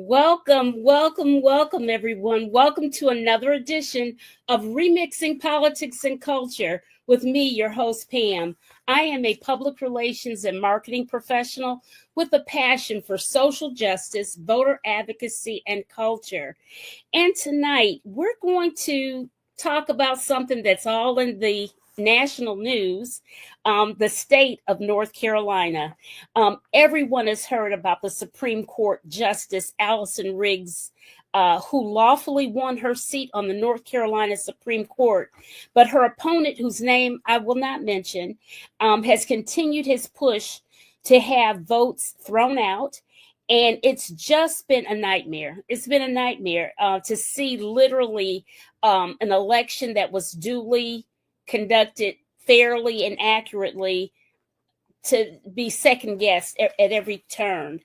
Welcome, everyone. Welcome to another edition of Remixing Politics and Culture with me, your host, Pam. I am a public relations and marketing professional with a passion for social justice, voter advocacy, and culture. And tonight, we're going to talk about something that's all in the national news, the state of North Carolina. Everyone has heard about the Supreme Court Justice Allison Riggs, who lawfully won her seat on the North Carolina Supreme Court. But her opponent, whose name I will not mention, has continued his push to have votes thrown out. And it's just been a nightmare. It's been a nightmare to see literally an election that was duly conducted fairly and accurately to be second guessed at every turn.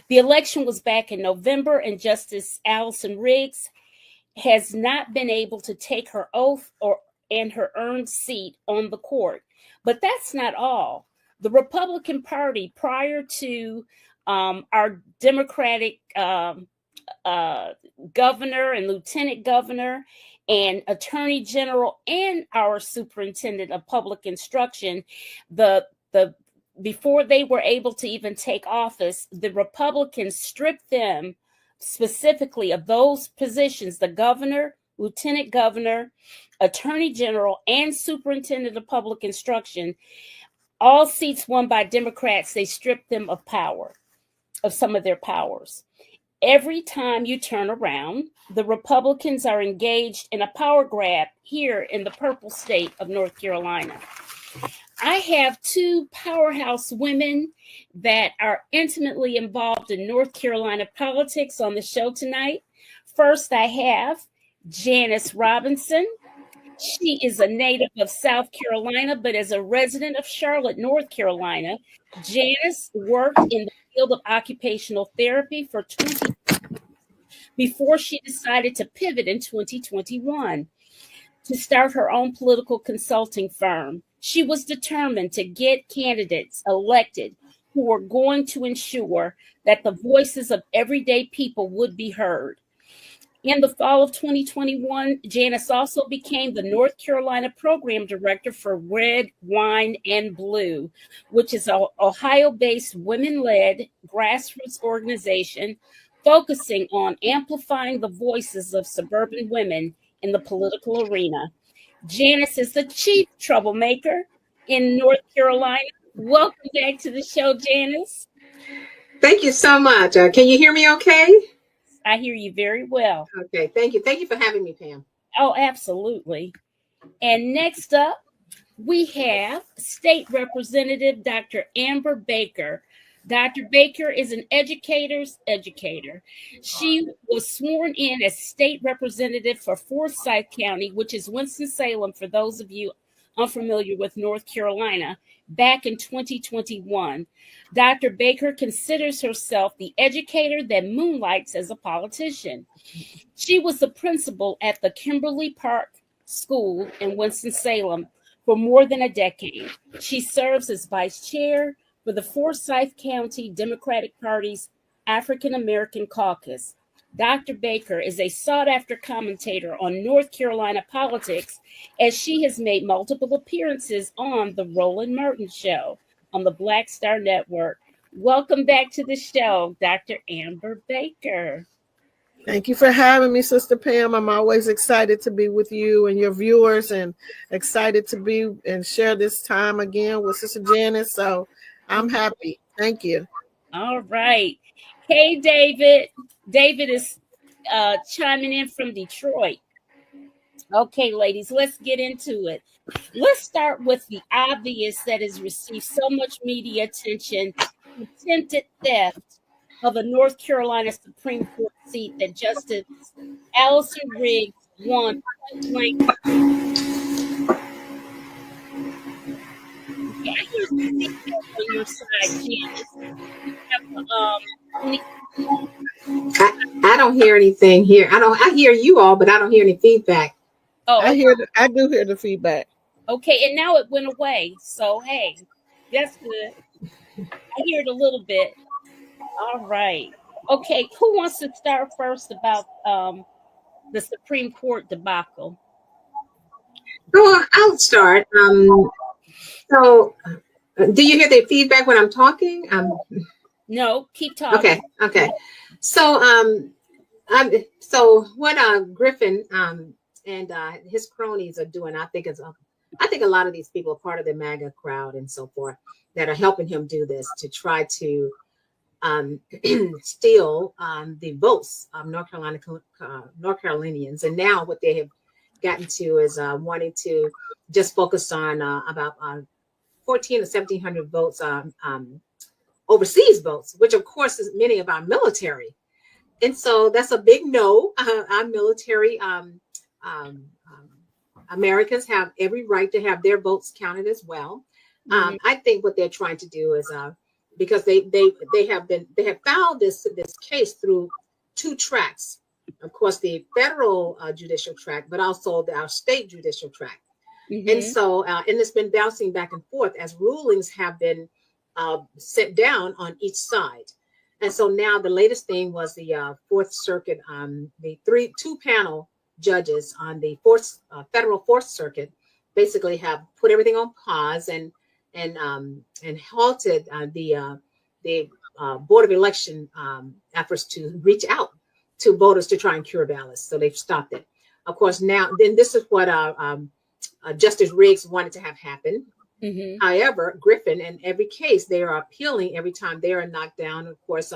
The election was back in November, and Justice Allison Riggs has not been able to take her oath and her earned seat on the court. But that's not all. The Republican Party, prior to our Democratic governor and lieutenant governor and attorney general and our superintendent of public instruction, before they were able to even take office, the Republicans stripped them specifically of those positions: the governor, lieutenant governor, attorney general, and superintendent of public instruction. All seats won by Democrats. They stripped them of power, of some of their powers. Every time you turn around, the Republicans are engaged in a power grab here in the purple state of North Carolina. I have two powerhouse women that are intimately involved in North Carolina politics on the show tonight. First, I have Janice Robinson. She is a native of South Carolina, but as a resident of Charlotte, North Carolina, Janice worked in the field of occupational therapy for 20 years before she decided to pivot in 2021 to start her own political consulting firm. She was determined to get candidates elected who were going to ensure that the voices of everyday people would be heard. In the fall of 2021, Janice also became the North Carolina Program Director for Red, Wine, and Blue, which is an Ohio-based women-led grassroots organization focusing on amplifying the voices of suburban women in the political arena. Janice is the chief troublemaker in North Carolina. Welcome back to the show, Janice. Thank you so much. Can you hear me okay? I hear you very well. Okay, thank you. Thank you for having me, Pam. Oh, absolutely. And next up, we have State Representative Dr. Amber Baker. Dr. Baker is an educator's educator. She was sworn in as state representative for Forsyth County, which is Winston-Salem, for those of you unfamiliar with North Carolina, back in 2021. Dr. Baker considers herself the educator that moonlights as a politician. She was the principal at the Kimberly Park School in Winston-Salem for more than a decade. She serves as vice chair for the Forsyth County Democratic Party's African American Caucus. Dr. Baker is a sought-after commentator on North Carolina politics, as she has made multiple appearances on The Roland Martin Show on the Black Star Network. Welcome back to the show, Dr. Amber Baker. Thank you for having me, Sister Pam. I'm always excited to be with you and your viewers, and excited to be and share this time again with Sister Janice. So I'm happy. Thank you. All right. Hey, David. David is chiming in from Detroit. Okay, ladies, let's get into it. Let's start with the obvious that has received so much media attention: attempted theft of a North Carolina Supreme Court seat that Justice Allison Riggs won point blank. Okay, I hear some feedback on your side, Janice. I don't hear anything here. I hear you all, but I don't hear any feedback. Oh, okay. I do hear the feedback. Okay, and now it went away. So hey, that's good. I hear it a little bit. All right. Okay, who wants to start first about the Supreme Court debacle? Well, I'll start. So, do you hear the feedback when I'm talking? No, keep talking. Okay. So, so what Griffin and his cronies are doing, I think a lot of these people are part of the MAGA crowd and so forth that are helping him do this to try to steal the votes of North Carolinians. And now what they have gotten to is wanting to just focus on about 14 or 1,700 votes, overseas votes, which of course is many of our military. And so that's a big no. Our military Americans have every right to have their votes counted as well. I think what they're trying to do is because they have filed this case through two tracks. Of course, the federal judicial track, but also our state judicial track. And so, and it's been bouncing back and forth as rulings have been set down on each side. And so now the latest thing was the Fourth Circuit, the two panel judges on the federal Fourth Circuit basically have put everything on pause and halted the Board of Election efforts to reach out to voters to try and cure ballots. So they've stopped it. Of course, now then this is what Justice Riggs wanted to have happen. However, Griffin, in every case, they are appealing every time they are knocked down. Of course,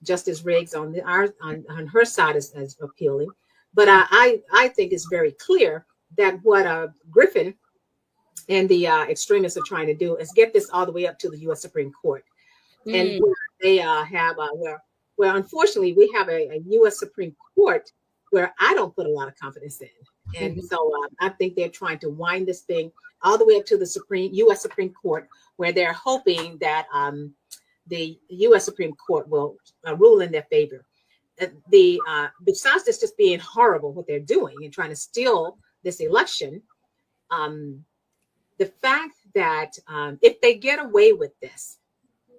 Justice Riggs on her side is appealing. But I think it's very clear that what Griffin and the extremists are trying to do is get this all the way up to the U.S. Supreme Court. And where they have where unfortunately we have a U.S. Supreme Court where I don't put a lot of confidence in. And so I think they're trying to wind this thing all the way up to the U.S. Supreme Court, where they're hoping that the U.S. Supreme Court will rule in their favor. Besides this just being horrible, what they're doing and trying to steal this election, the fact that if they get away with this,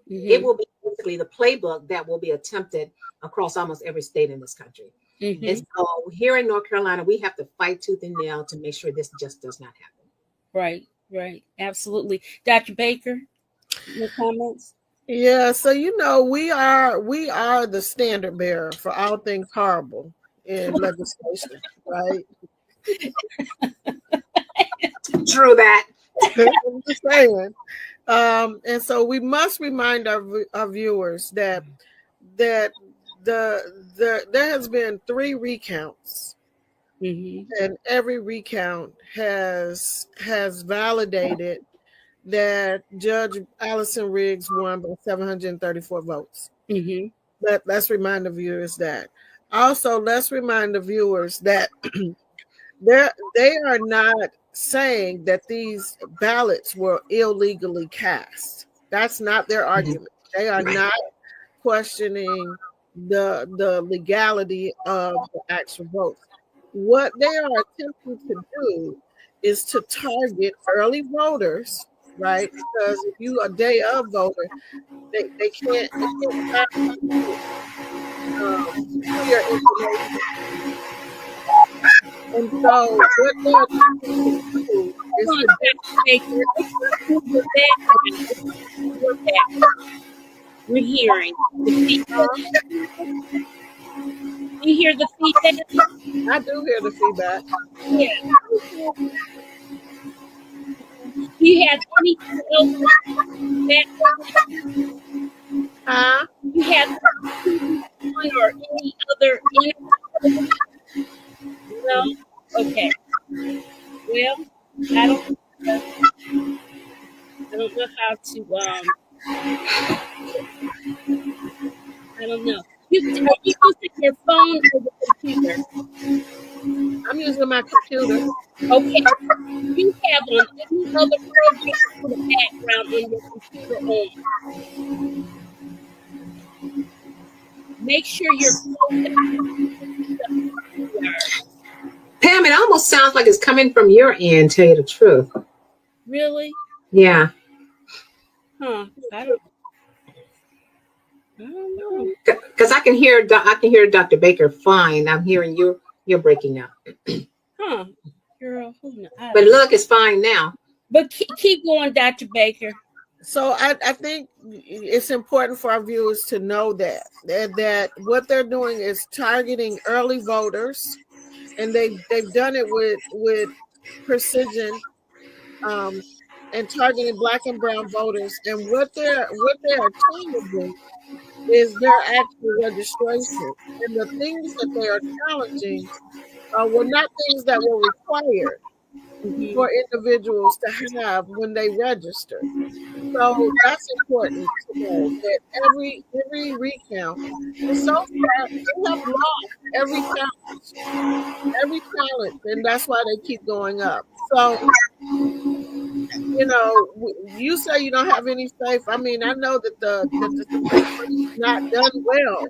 it will be basically the playbook that will be attempted across almost every state in this country. And so here in North Carolina, we have to fight tooth and nail to make sure this just does not happen. Right. Absolutely. Dr. Baker, your comments? Yeah, so we are the standard bearer for all things horrible in legislation, right? True that. I'm just saying. And so we must remind our viewers that there has been 3 recounts, and every recount has validated that Judge Allison Riggs won by 734 votes. Let's remind the viewers that. Also, let's remind the viewers that they are not saying that these ballots were illegally cast. That's not their argument. They are not questioning the legality of the actual votes. What they are attempting to do is to target early voters, right? Because if you are a day of voter, they can't your information. And so what they're trying to do we're hearing the feedback. You hear the feedback? I do hear the feedback. Yeah. Do you have anything else that you have one or any other no? Okay. Well, I don't know how to I don't know. Are you using your phone or the computer? I'm using my computer. Okay. You have on any other program in the background on your computer on. Make sure you're Pam, it almost sounds like it's coming from your end, tell you the truth. Really? Yeah. Huh. I don't. I don't know. Because I can hear Dr. Baker fine. I'm hearing you're breaking up. Huh. Girl, who knows? But look, it's fine now. But keep going, Dr. Baker. So I think it's important for our viewers to know that what they're doing is targeting early voters, and they've done it with precision, and targeting Black and brown voters. And what they are challenging is their actual registration, and the things that they are challenging were not things that were required for individuals to have when they registered. So that's important to know that every recount, and so far they have lost every challenge, and that's why they keep going up. So, you know, you say you don't have any faith. I mean, I know that the Supreme Court has not done well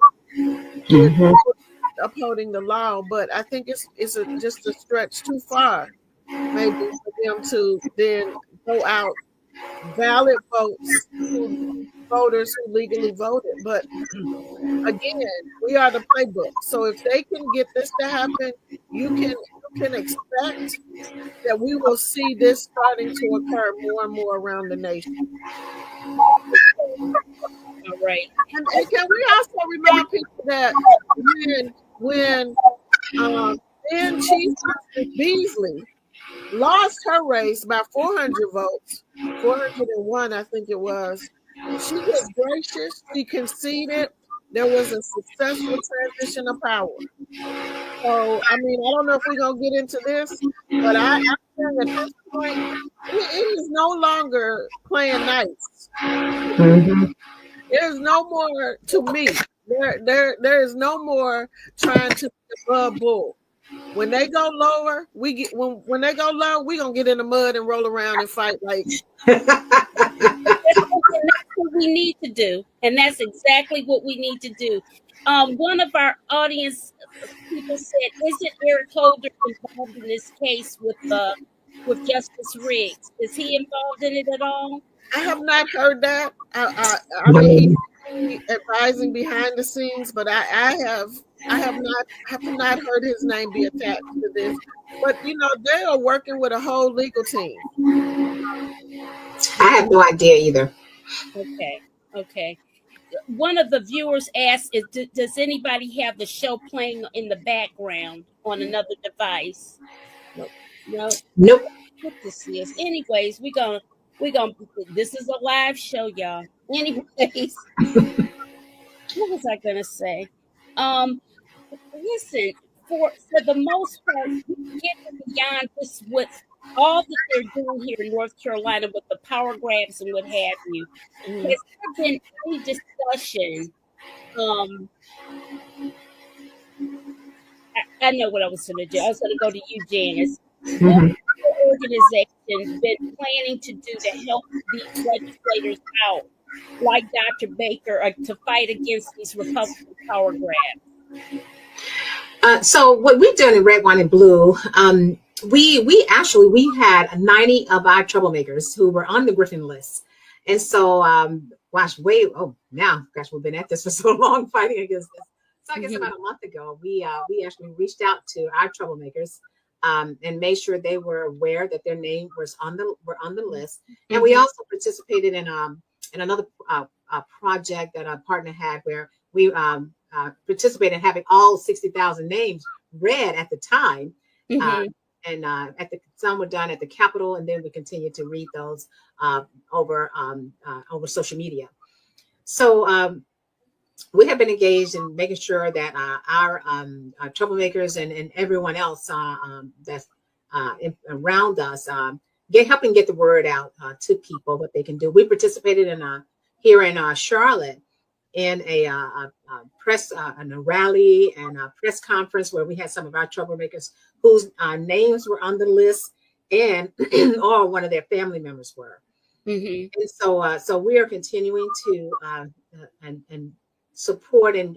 with upholding the law, but I think it's just a stretch too far, maybe, for them to then go out valid voters who legally voted. But again, we are the playbook. So if they can get this to happen, you can expect that we will see this starting to occur more and more around the nation. All right. And can we also remind people that when then Chief Justice Beasley lost her race by 400 votes, 401, I think it was. She was gracious. She conceded. There was a successful transition of power. So, I mean, I don't know if we're going to get into this, but I'm saying at this point, it is no longer playing nice. There's no more, to me, there is no more trying to be above bull. When they go lower, when they go low, we're gonna get in the mud and roll around and fight like That's what we need to do, and that's exactly what we need to do. One of our audience people said, "Isn't Eric Holder involved in this case with Justice Riggs? Is he involved in it at all?" I have not heard that. I mean, he's advising behind the scenes, but I have not heard his name be attached to this. But you know, they are working with a whole legal team. I have no idea either. Okay. One of the viewers asked, does anybody have the show playing in the background on another device? Nope. What this is. Anyways, we gonna this is a live show, y'all. Anyways, what was I gonna say? Listen, for the most part, getting beyond just what all that they're doing here in North Carolina with the power grabs and what have you, has there been any discussion? I know what I was going to do. I was going to go to you, Janice. What has your organization been planning to do to help these legislators out, like Dr. Baker, to fight against these Republican power grabs? So what we've done in Red, Wine, and Blue, we had 90 of our troublemakers who were on the Griffin list. And so, we've been at this for so long fighting against this. So I guess about a month ago, we actually reached out to our troublemakers and made sure they were aware that their name was on the list. And we also participated in another project that our partner had where we participated in having all 60,000 names read at the time. Some were done at the Capitol, and then we continued to read those over social media. So we have been engaged in making sure that our troublemakers and everyone else that's around us helping get the word out to people what they can do. We participated in here in Charlotte in a rally and a press conference where we had some of our troublemakers whose names were on the list and or one of their family members were. And so we are continuing to and support and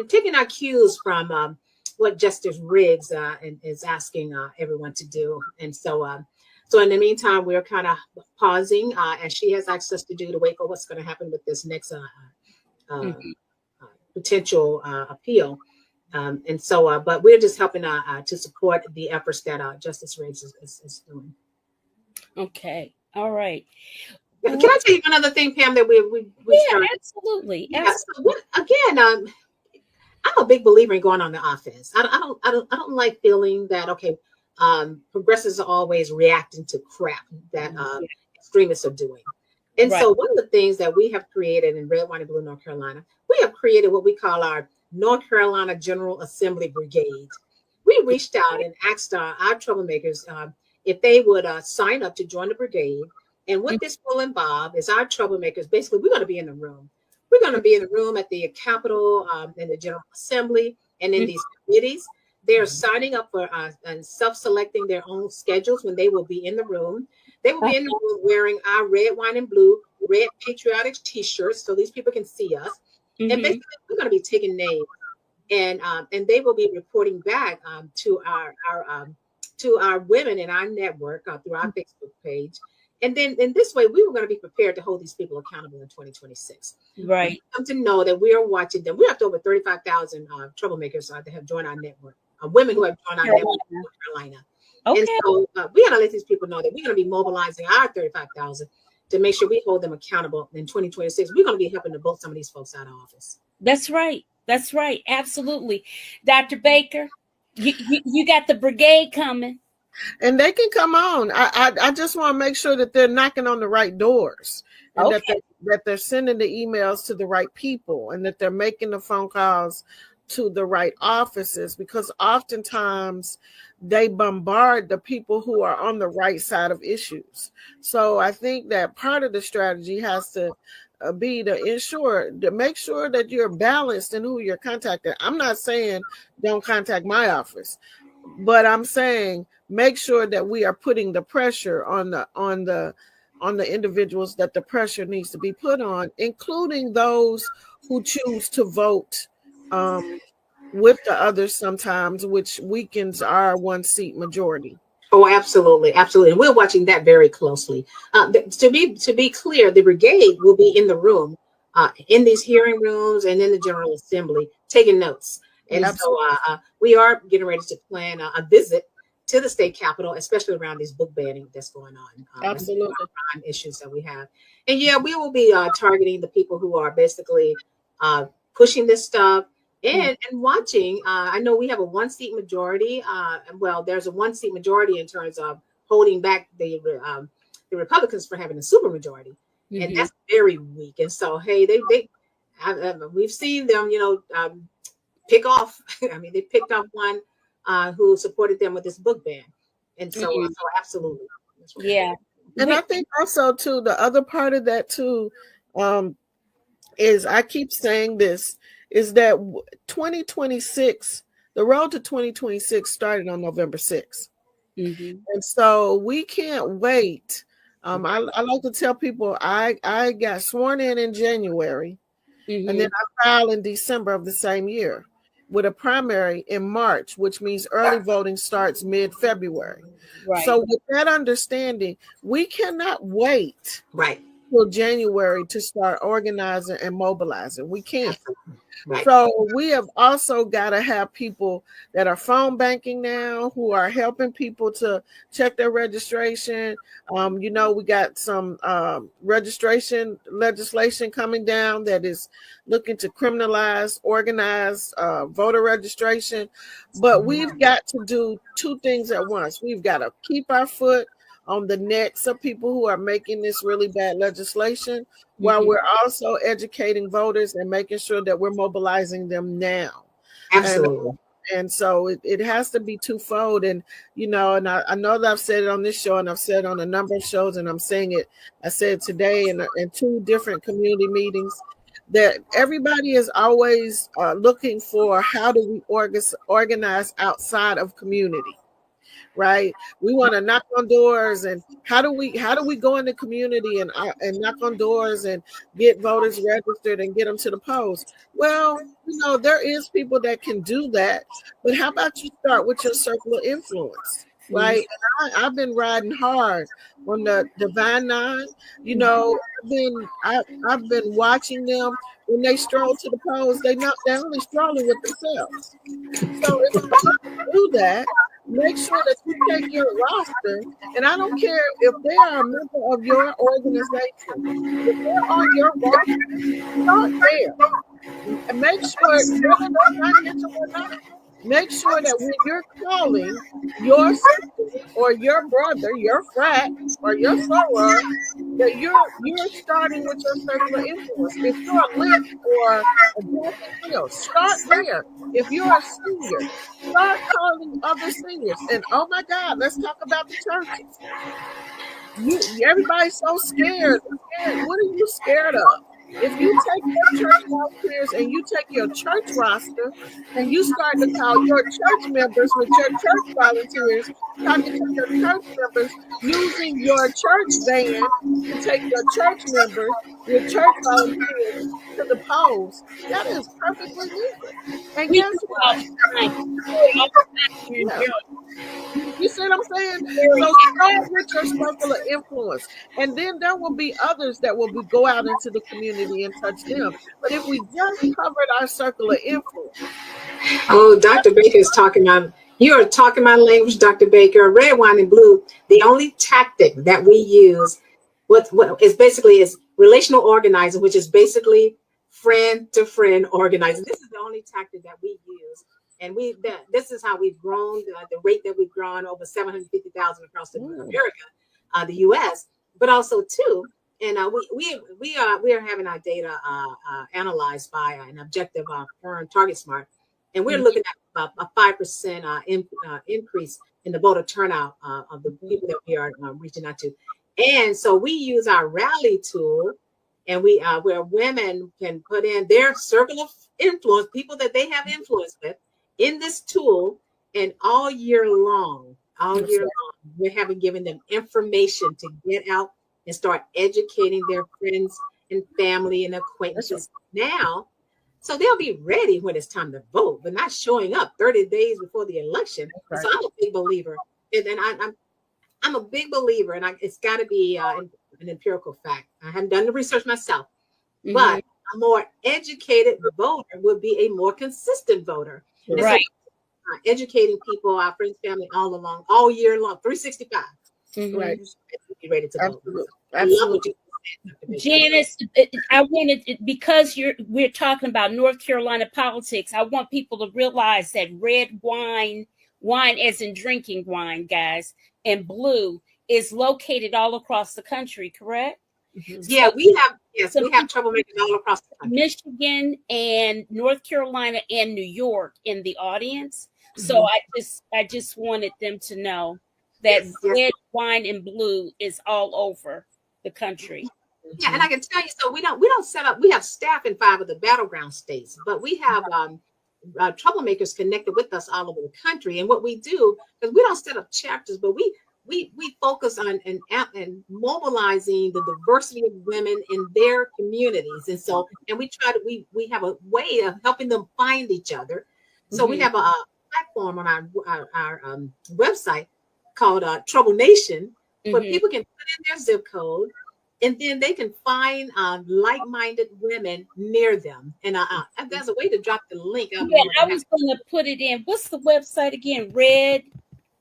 taking our cues from what Justice Riggs is asking everyone to do. And so in the meantime, we're kind of pausing as she has asked us to do to wait for what's going to happen with this next potential appeal. And so, but we're just helping to support the efforts that Justice Riggs is doing. Okay. All right. Can I tell you one other thing, Pam, that we started? Absolutely. Yeah. So again, I'm a big believer in going on the offense. I don't like feeling that progressives are always reacting to crap that extremists are doing. And so one of the things that we have created in Red, White, and Blue, North Carolina, we have created what we call our North Carolina General Assembly Brigade. We reached out and asked our troublemakers if they would sign up to join the brigade. And what this will involve is our troublemakers, basically, we're going to be in the room. We're going to be in the room at the Capitol, in the General Assembly, and in these committees. They're signing up for and self-selecting their own schedules when they will be in the room. They will be in the room wearing our red, white, and blue, red patriotic T-shirts, so these people can see us. And basically, we're going to be taking names, and they will be reporting back to our women in our network through our Facebook page. And then in this way, we were going to be prepared to hold these people accountable in 2026. Right. We come to know that we are watching them. We have over 35,000 troublemakers that have joined our network, women who have joined our network in North Carolina. Okay. And so we got to let these people know that we're going to be mobilizing our 35,000 to make sure we hold them accountable in 2026. We're going to be helping to vote some of these folks out of office. That's right. That's right. Absolutely. Dr. Baker, you got the brigade coming. And they can come on. I just want to make sure that they're knocking on the right doors, and that they're sending the emails to the right people, and that they're making the phone calls to the right offices, because oftentimes they bombard the people who are on the right side of issues. So I think that part of the strategy has to be to make sure that you're balanced in who you're contacting. I'm not saying don't contact my office, but I'm saying make sure that we are putting the pressure on the individuals that the pressure needs to be put on, including those who choose to vote with the others sometimes, which weakens our one seat majority. Oh, absolutely, absolutely. And we're watching that very closely. To be clear, the brigade will be in the room, in these hearing rooms and in the General Assembly, taking notes. And so we are getting ready to plan a visit to the state capitol, especially around this book banning that's going on. Absolutely. Crime issues that we have. And we will be targeting the people who are basically pushing this stuff and watching. I know we have a one seat majority. Well, there's a one seat majority in terms of holding back the Republicans for having a super majority. And that's very weak. And so, hey, we've seen them, pick off. I mean, they picked off one who supported them with this book ban. And so, so absolutely. Yeah. And I think also, too, the other part of that, too, is I keep saying this, is that 2026, the road to 2026 started on November 6th. And so we can't wait. I like to tell people I got sworn in January, and then I filed in December of the same year, with a primary in March, which means early voting starts mid-February. Right. So with that understanding, we cannot wait till January to start organizing and mobilizing. We can't. Right. So we have also got to have people that are phone banking now, who are helping people to check their registration. We got some registration legislation coming down that is looking to criminalize organized voter registration. But we've got to do two things at once. We've got to keep our foot on the necks of people who are making this really bad legislation, while we're also educating voters and making sure that we're mobilizing them now. Absolutely. And so it has to be twofold. And, and I know that I've said it on this show, and I've said it on a number of shows, and I'm saying it, I said today in two different community meetings, that everybody is always looking for, how do we organize outside of community? Right, we want to knock on doors, and how do we go in the community and knock on doors and get voters registered and get them to the polls? Well, there is people that can do that, but how about you start with your circle of influence? right? And I've been riding hard on the Divine Nine. You know, I've been watching them when they stroll to the polls. They're only strolling with themselves. So if you're going to do that, make sure that you take your roster, and I don't care if they are a member of your organization. If they're on your roster, start there. And make sure, whether they're financial or not, make sure that when you're calling your sister or your brother, your frat or your soror, that you're starting with your circle of influence. If you're a lit or a Jackson Hill, start there. If you're a senior, start calling other seniors. And oh my God, let's talk about the churches. Everybody's so scared. What are you scared of? If you take your church volunteers and you take your church roster and you start to call your church members with your church volunteers, talking to your church members, using your church van to take your church members with church volunteers to the polls, that is perfectly legal. And We guess do what? all the time here in Yeah. Germany. You see what I'm saying? So start with your circle of influence. And then there will be others that will go out into the community and touch them. But if we just covered our circle of influence. Oh, Dr. Baker is talking about, you are talking my language, Dr. Baker. Red, wine, and blue, the only tactic that we use, what is basically is relational organizing, which is basically friend to friend organizing. This is the only tactic that we use. And this is how we've grown, the rate that we've grown, over 750,000 across America, the U.S., but also too, and we are having our data analyzed by an objective firm, Target Smart, and we're looking at a 5% increase in the voter turnout of the people that we are reaching out to, and so we use our rally tool, and where women can put in their circle of influence, people that they have influence with, in this tool, and all year long, we're giving them information to get out and start educating their friends and family and acquaintances now, so they'll be ready when it's time to vote, but not showing up 30 days before the election. Right. So I'm a big believer, and I'm a big believer, and it's got to be an empirical fact. I haven't done the research myself, but a more educated voter would be a more consistent voter. Right. So, educating people, our friends, family, all year long, 365. Right. Be ready to vote. Absolutely. Janice, I wanted, because we're talking about North Carolina politics, I want people to realize that red wine as in drinking wine, guys, and blue is located all across the country, correct? Yeah, we have troublemakers all across the country. Michigan and North Carolina and New York in the audience. So I just wanted them to know that red wine and blue is all over the country. Yeah, and I can tell you, so we don't set up. We have staff in 5 of the battleground states, but we have troublemakers connected with us all over the country. And what we do, because we don't set up chapters, but we focus on and mobilizing the diversity of women in their communities. And so, and we we have a way of helping them find each other. So we have a platform on our website called Trouble Nation, where people can put in their zip code, and then they can find like-minded women near them. And there's a way to drop the link. I was going to put it in. What's the website again?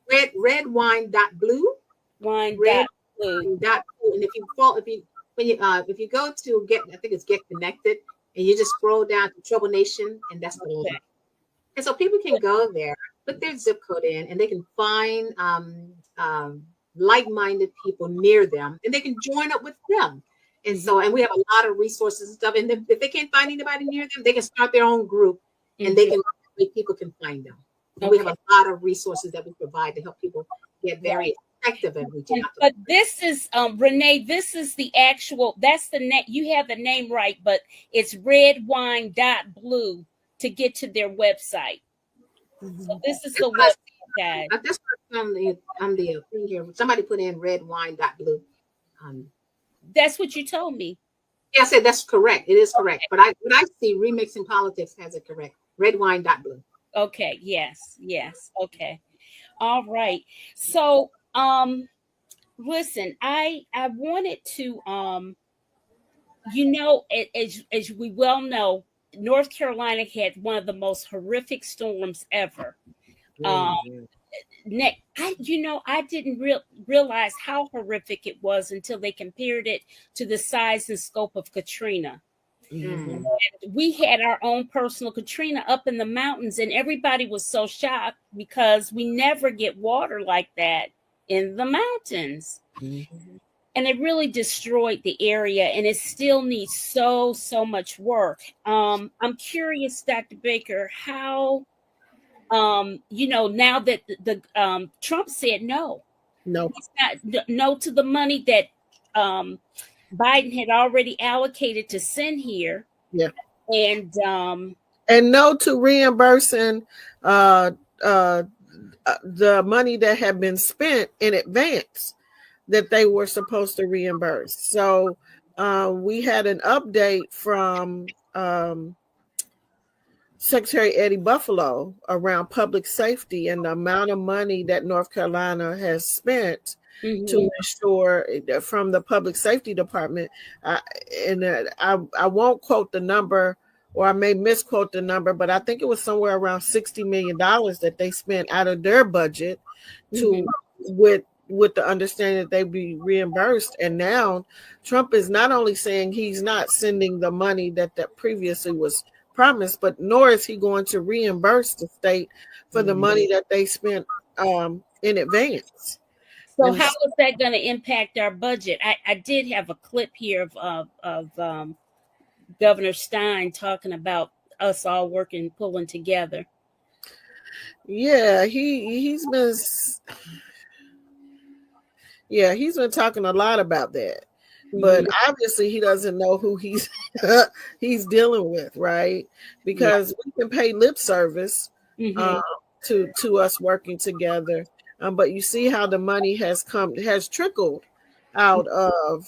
Redwine.blue. Wine.blue. And if you go to Get Connected, and you just scroll down to Trouble Nation, and that's the link. And so people can go there, put their zip code in, and they can find like-minded people near them, and they can join up with them. And so, and we have a lot of resources and stuff. And if they can't find anybody near them, they can start their own group, and people can find them. Okay. We have a lot of resources that we provide to help people get very effective at reaching out. But this is Renee. This is the actual. That's the name. You have the name right, but it's redwine.blue to get to their website. So this is the website, guys. This on the thing here. Somebody put in redwine.blue. That's what you told me. Yeah, I said that's correct. It is correct. But I see Remixing Politics has it correct. Redwine.blue. Okay. Yes. Okay. All right. So, listen, I wanted to, as we well know, North Carolina had one of the most horrific storms ever. Um, I didn't realize how horrific it was until they compared it to the size and scope of Katrina. Mm. We had our own personal Katrina up in the mountains, and everybody was so shocked because we never get water like that in the mountains. Mhm. And it really destroyed the area, and it still needs so much work. I'm curious, Dr. Baker, how now that the Trump said no, No. no to the money that Biden had already allocated to send here. Yeah. And no to reimbursing the money that had been spent in advance that they were supposed to reimburse. So we had an update from Secretary Eddie Buffalo around public safety and the amount of money that North Carolina has spent to ensure from the public safety department. I won't quote the number, or I may misquote the number, but I think it was somewhere around $60 million that they spent out of their budget to with the understanding that they be reimbursed. And now Trump is not only saying he's not sending the money that previously was promised, but nor is he going to reimburse the state for the money that they spent in advance. So how is that going to impact our budget? I did have a clip here of Governor Stein talking about us all working, pulling together. Yeah, he's been talking a lot about that. But obviously he doesn't know who he's dealing with, right? Because we can pay lip service to us working together. But you see how the money has trickled out of,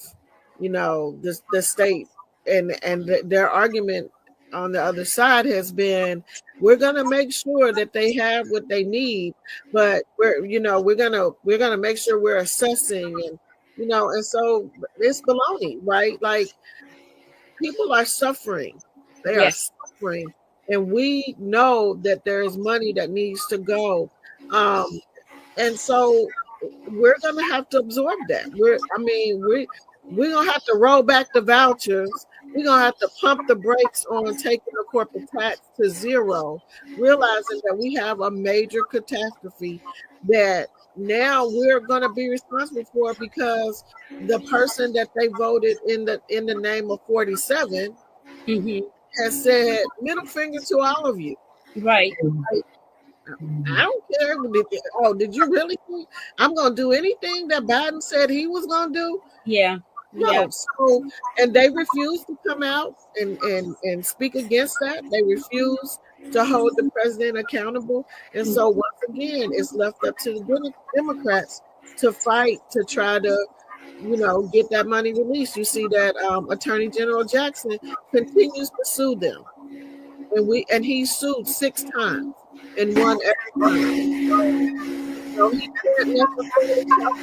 the state, and their argument on the other side has been, we're going to make sure that they have what they need, but we're going to make sure we're assessing, and so it's baloney, right? Like, people are suffering. They are suffering. And we know that there is money that needs to go. And so we're going to have to absorb that. We're going to have to roll back the vouchers. We're going to have to pump the brakes on taking the corporate tax to zero, realizing that we have a major catastrophe that now we're going to be responsible for, because the person that they voted in the name of 47 has said, middle finger to all of you. Right. I don't care. Did you really think I'm going to do anything that Biden said he was going to do? Yeah. No. Yeah. So, and they refuse to come out and speak against that. They refuse to hold the president accountable. And so once again, it's left up to the Democrats to fight to try to, get that money released. You see that Attorney General Jackson continues to sue them. And he's sued 6 times and won every time. So he can't necessarily talk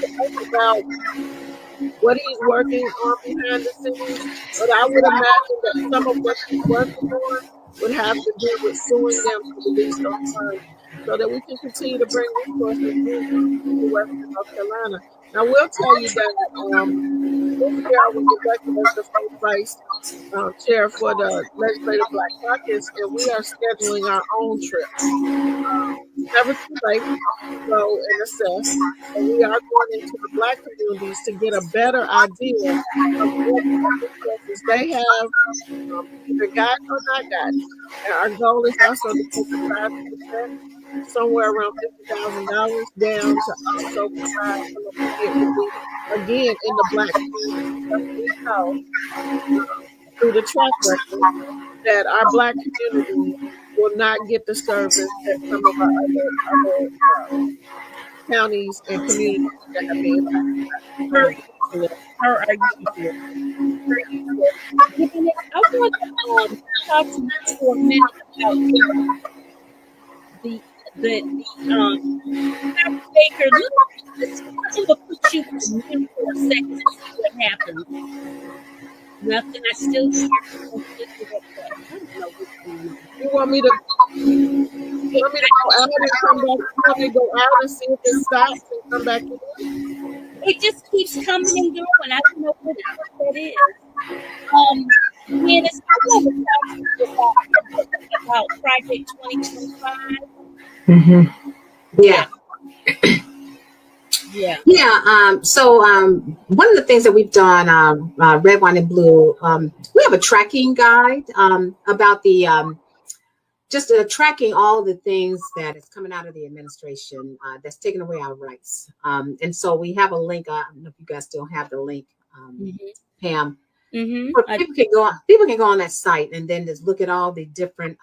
about what he's working on behind the scenes, but I would imagine that some of what he's working on would have to do with suing them to release those funds, so that we can continue to bring resources to Western North Carolina. Now, we'll tell you that this year I was elected as the first vice chair for the Legislative Black Caucus, and we are scheduling our own trip. Never too late to go and assess. And we are going into the Black communities to get a better idea of what resources they have, either guidance or not guidance. And our goal is also to take the 5%, somewhere around $50,000, down to also provide again in the Black community. We know through the track record that our Black community will not get the service that some of our other counties and communities that have been impacted. I want to talk to you for a minute about Baker, this person will put you on mute for a second and see what happens. Nothing. I still hear you. I don't know what's going on. You want me to go out and come back? You want me to go out and see if it stops and come back in? It just keeps coming and going. I don't know what that is. Janice, I want to talk to you about Project 2025. Mm-hmm. Yeah. Yeah. So one of the things that we've done, Red, Wine, and Blue, we have a tracking guide about the just tracking all the things that is coming out of the administration that's taking away our rights. And so we have a link. I don't know if you guys still have the link, Pam. Mm-hmm. Where people can go on that site and then just look at all the different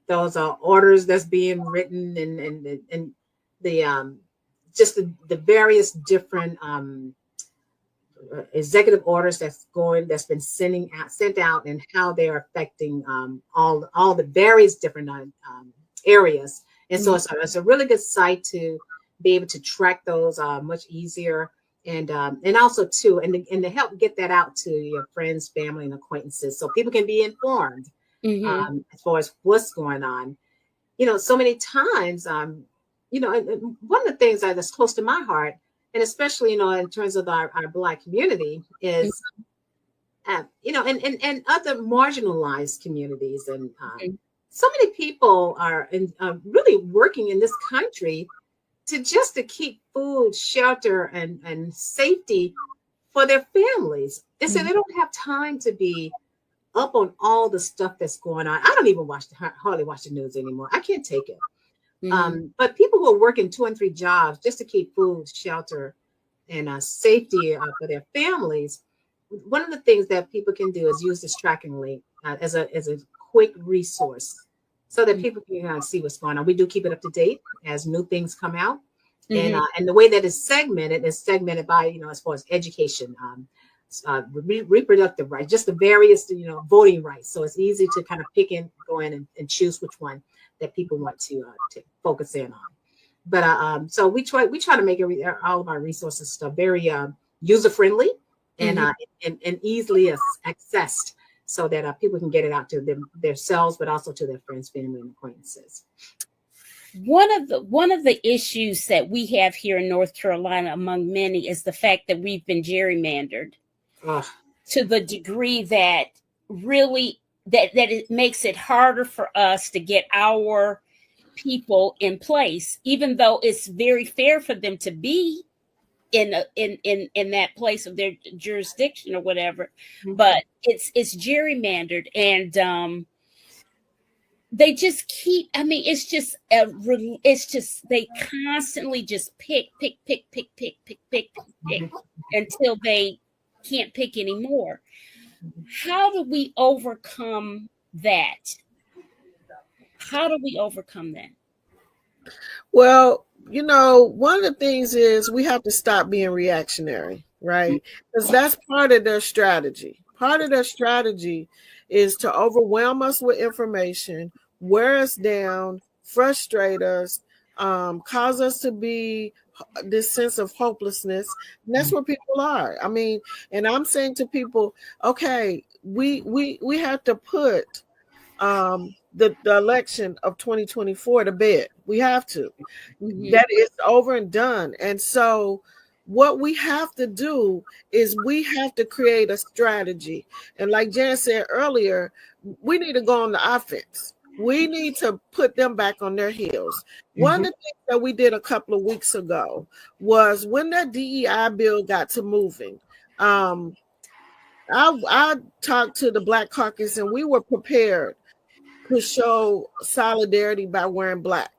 those orders that's being written and the just the various different executive orders that's been sent out and how they are affecting all the various different areas. And so it's a really good site to be able to track those much easier. And also too, and to help get that out to your friends, family, and acquaintances, so people can be informed as far as what's going on. You know, so many times, you know, and one of the things that's close to my heart, and especially, you know, in terms of our Black community, is you know, and other marginalized communities, and so many people are really working in this country to keep food, shelter, and safety for their families. And so they don't have time to be up on all the stuff that's going on. I don't even hardly watch the news anymore. I can't take it. But people who are working 2 and 3 jobs just to keep food, shelter, and safety for their families, one of the things that people can do is use this tracking link as a quick resource, so that people can see what's going on. We do keep it up to date as new things come out. And the way that is segmented by, you know, as far as education, reproductive rights, just the various, you know, voting rights. So it's easy to kind of go in and choose which one that people want to focus in on. But so we try to make all of our resources stuff very user friendly and easily accessed, so that people can get it out to themselves, but also to their friends, family, and acquaintances. One of the issues that we have here in North Carolina, among many, is the fact that we've been gerrymandered to the degree that really that it makes it harder for us to get our people in place, even though it's very fair for them to be in that place of their jurisdiction or whatever. But it's gerrymandered, and they just keep, I mean, it's just they constantly just pick until they can't pick anymore. How do we overcome that? Well, you know, one of the things is we have to stop being reactionary, right? Because that's part of their strategy. Part of their strategy is to overwhelm us with information, wear us down, frustrate us, cause us to be this sense of hopelessness. And that's where people are. I mean, and I'm saying to people, okay, we have to put the election of 2024 to bed. We have to. That is over and done. And so what we have to do is we have to create a strategy. And like Jan said earlier, we need to go on the offense. We need to put them back on their heels. One of the things that we did a couple of weeks ago was when that DEI bill got to moving, I talked to the Black Caucus, and we were prepared to show solidarity by wearing black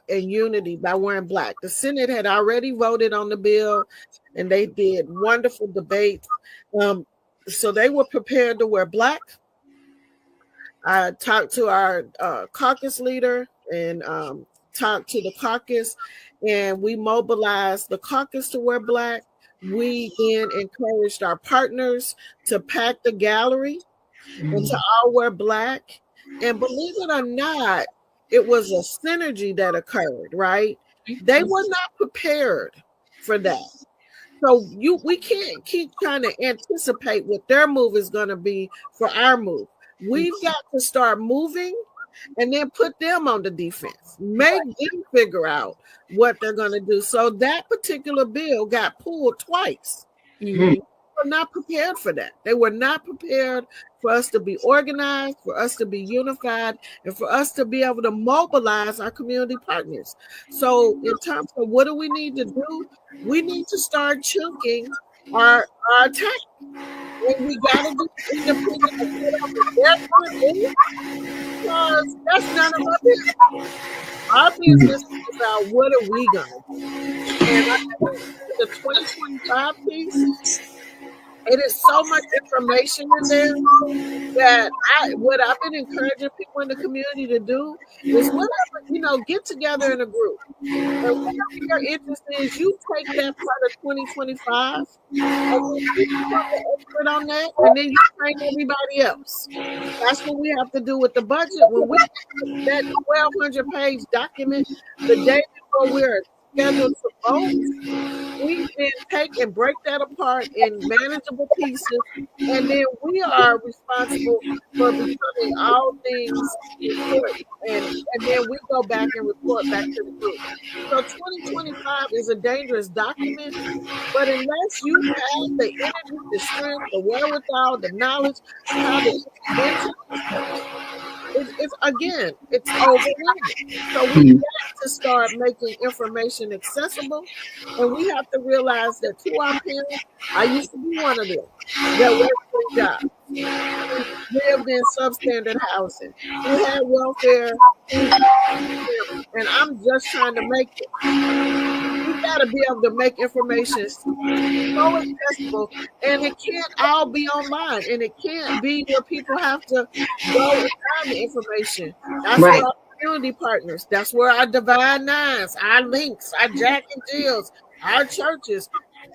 and unity by wearing black. The Senate had already voted on the bill, and they did wonderful debates. So they were prepared to wear black. I talked to our caucus leader and talked to the caucus, and we mobilized the caucus to wear black. We then encouraged our partners to pack the gallery and to all wear black. And believe it or not, it was a synergy that occurred, right? They were not prepared for that. So we can't keep trying to anticipate what their move is going to be for our move. We've got to start moving and then put them on the defense. Make them figure out what they're going to do. So that particular bill got pulled twice. Mm-hmm. They were not prepared for that. They were not prepared for us to be organized, for us to be unified, and for us to be able to mobilize our community partners. So in terms of what do we need to do, we need to start chunking our attack. And we got to do independent of whatever they're going to do, because that's none of our business. Our business is about what are we going to do. And I think the 2025 piece, it is so much information in there that what I've been encouraging people in the community to do is whatever, get together in a group. And whatever your interest is, you take that part of 2025 and you become the expert on that, and then you train everybody else. That's what we have to do with the budget. When we get that 1,200-page document the day before we're scheduled to vote, we then take and break that apart in manageable pieces, and then we are responsible for becoming all things important. And then we go back and report back to the group. So 2025 is a dangerous document, but unless you have the energy, the strength, the wherewithal, the knowledge, how to it's overwhelming. So we got to start making information accessible, and we have to realize that to our parents, I used to be one of them that worked for jobs, lived in substandard housing, who had welfare, and I'm just trying to make it. We got to be able to make information so accessible, and it can't all be online, and it can't be where people have to go and find the information. That's where our community partners, that's where our Divine Nines, our Links, our Jack and Jills, our churches,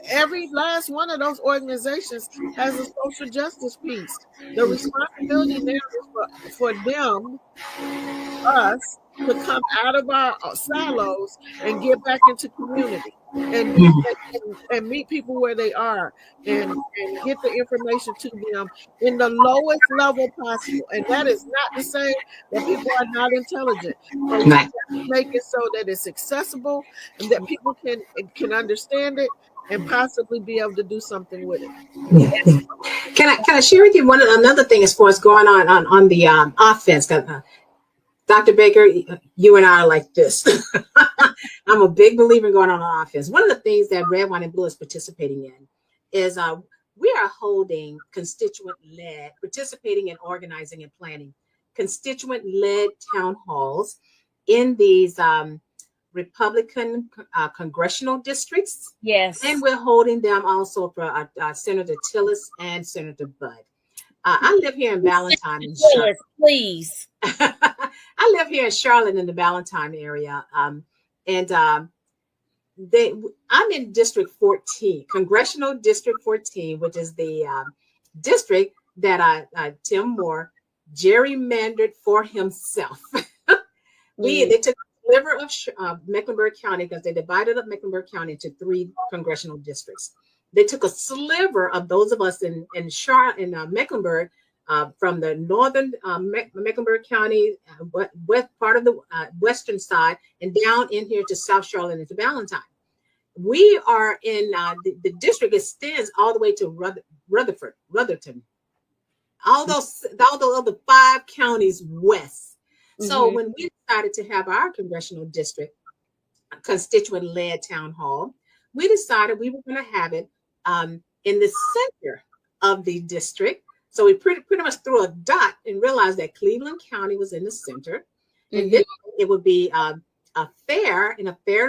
every last one of those organizations has a social justice piece. The responsibility now is for them, us, to come out of our silos and get back into community and meet people where they are and get the information to them in the lowest level possible. And that is not to say that people are not intelligent, but we have to make it so that it's accessible and that people can understand it and possibly be able to do something with it. Yeah. Can I share with you another thing as far as going on the offense? Dr. Baker, you and I are like this. I'm a big believer in going on offense. One of the things that Red, White, and Blue is participating in is we are holding constituent-led, participating in organizing and planning constituent-led town halls in these Republican congressional districts. Yes. And we're holding them also for Senator Tillis and Senator Budd. I live here in Valentine. Tillis, please. I live here in Charlotte in the Valentine area. I'm in District 14, Congressional District 14, which is the district that Tim Moore gerrymandered for himself. They took a sliver of Mecklenburg County because they divided up Mecklenburg County into 3 congressional districts. They took a sliver of those of us in Mecklenburg, from the northern Mecklenburg County, west part of the western side, and down in here to South Charlotte and to Valentine. We are in the district extends all the way to Rutherford, all those other 5 counties west. So when we decided to have our congressional district constituent-led town hall, we decided we were going to have it in the center of the district. So we pretty much threw a dot and realized that Cleveland County was in the center. And then it would be a fair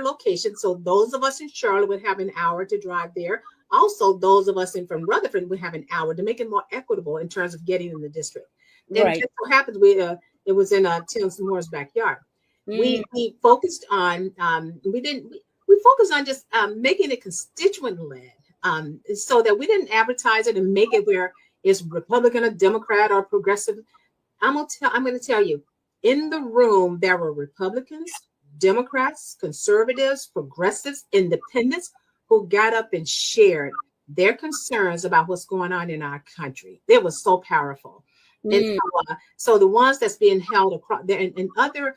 location. So those of us in Charlotte would have an hour to drive there. Also, those of us from Rutherford would have an hour to make it more equitable in terms of getting in the district. And it just so happens it was in Tim Moore's backyard. We focused on we focused on just making it constituent-led, so that we didn't advertise it and make it where it's Republican or Democrat or progressive. I'm going to tell you, in the room, there were Republicans, Democrats, conservatives, progressives, independents who got up and shared their concerns about what's going on in our country. It was so powerful. And so the ones that's being held across there and other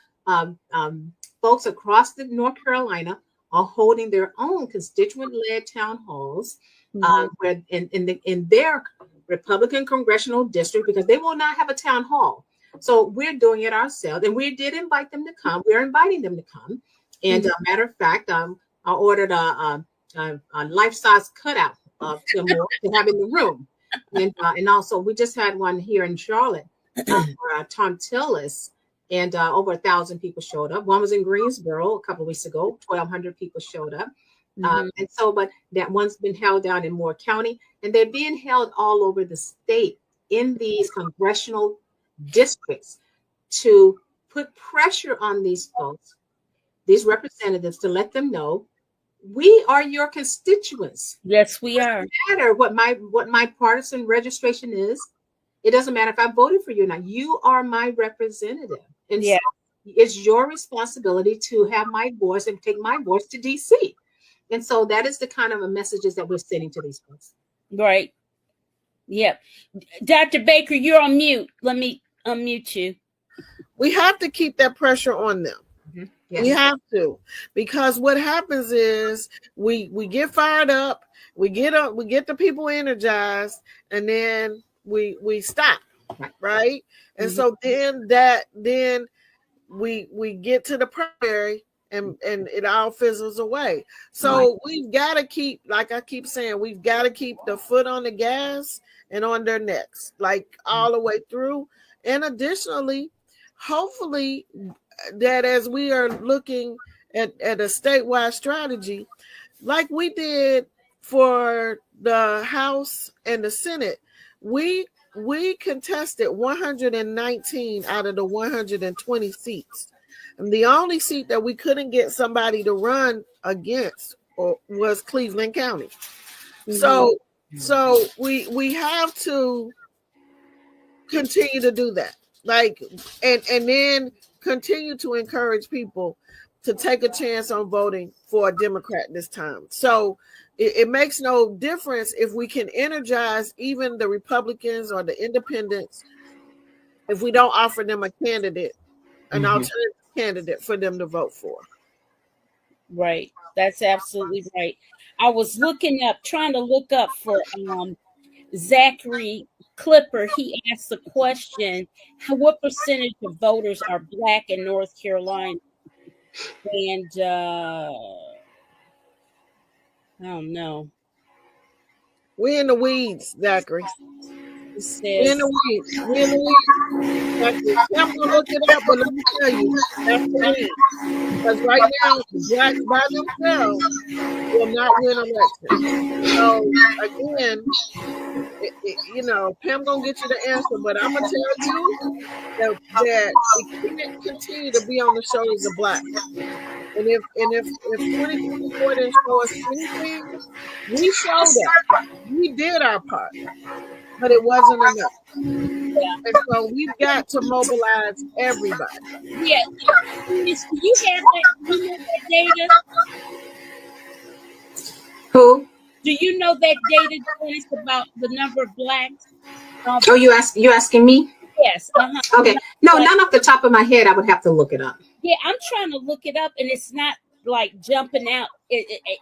folks across the North Carolina are holding their own constituent-led town halls where in their Republican congressional district, because they will not have a town hall. So we're doing it ourselves, and we did invite them to come. We're inviting them to come. And matter of fact, I ordered a life-size cutout of Tim Moore to have in the room. And also, we just had one here in Charlotte for Tom Tillis, and over 1,000 people showed up. One was in Greensboro a couple of weeks ago. 1,200 people showed up. And so, but that one's been held down in Moore County, and they're being held all over the state in these congressional districts to put pressure on these folks, these representatives, to let them know we are your constituents. Yes, we are. It doesn't matter what my partisan registration is. It doesn't matter if I voted for you or not. You are my representative, and so it's your responsibility to have my voice and take my voice to DC. And so that is the kind of messages that we're sending to these folks. Right. Yep. Dr. Baker, you're on mute. Let me unmute you. We have to keep that pressure on them. Yes. We have to, because what happens is we get fired up, we get the people energized, and then we stop, right? And so then we get to the primary, and it all fizzles away. So we've got to keep, like I keep saying, we've got to keep the foot on the gas and on their necks, like all the way through. And additionally, hopefully, that as we are looking at a statewide strategy, like we did for the House and the Senate, we contested 119 out of the 120 seats. And the only seat that we couldn't get somebody to run against was Cleveland County. So we have to continue to do that. Like, and then continue to encourage people to take a chance on voting for a Democrat this time. So it makes no difference if we can energize even the Republicans or the independents if we don't offer them a candidate, an alternative candidate for them to vote for. Right. That's absolutely right. I was trying to look up for Zachary Clipper. He asked the question, what percentage of voters are Black in North Carolina? And I don't know. We're in the weeds, Zachary. We're in the weeds. I'm going to look it up, but let me tell you, that's the weeds. Because right now, Blacks by themselves will not win elections. So, again, Pam gonna get you the answer, but I'm gonna tell you that we can't continue to be on the shoulders of Blacks. And if 2024 didn't show us anything, we showed that we did our part, but it wasn't enough. And so we've got to mobilize everybody. Yeah, do you have that data? Who? Do you know that data, Janice, about the number of Blacks? You asking me? Yes. Okay. No, not off the top of my head. I would have to look it up. Yeah, I'm trying to look it up, and it's not like jumping out.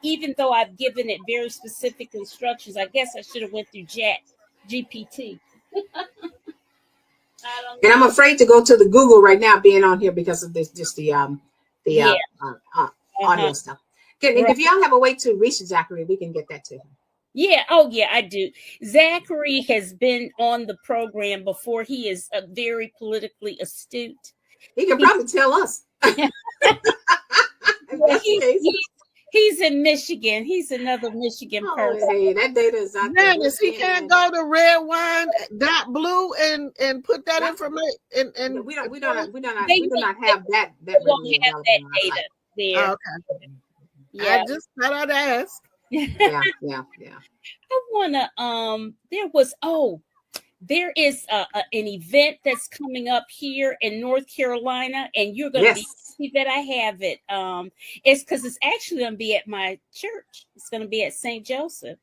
Even though I've given it very specific instructions, I guess I should have went through GPT. And I'm afraid to go to the Google right now, being on here because of this, just the audio stuff. If y'all have a way to reach Zachary, we can get that to him. Yeah. Oh, yeah, I do. Zachary has been on the program before. He is very politically astute. He can probably tell us. He's in Michigan. He's another Michigan person. Hey, that data is out there. Janice, he can't go to redwine.blue and put that information. And we do not have that. We don't have that data there. Oh, okay. Yeah. I just thought I'd ask. Yeah. I wanna. there is an event that's coming up here in North Carolina, and you're going to be happy that I have it. It's because it's actually going to be at my church. It's going to be at St. Joseph,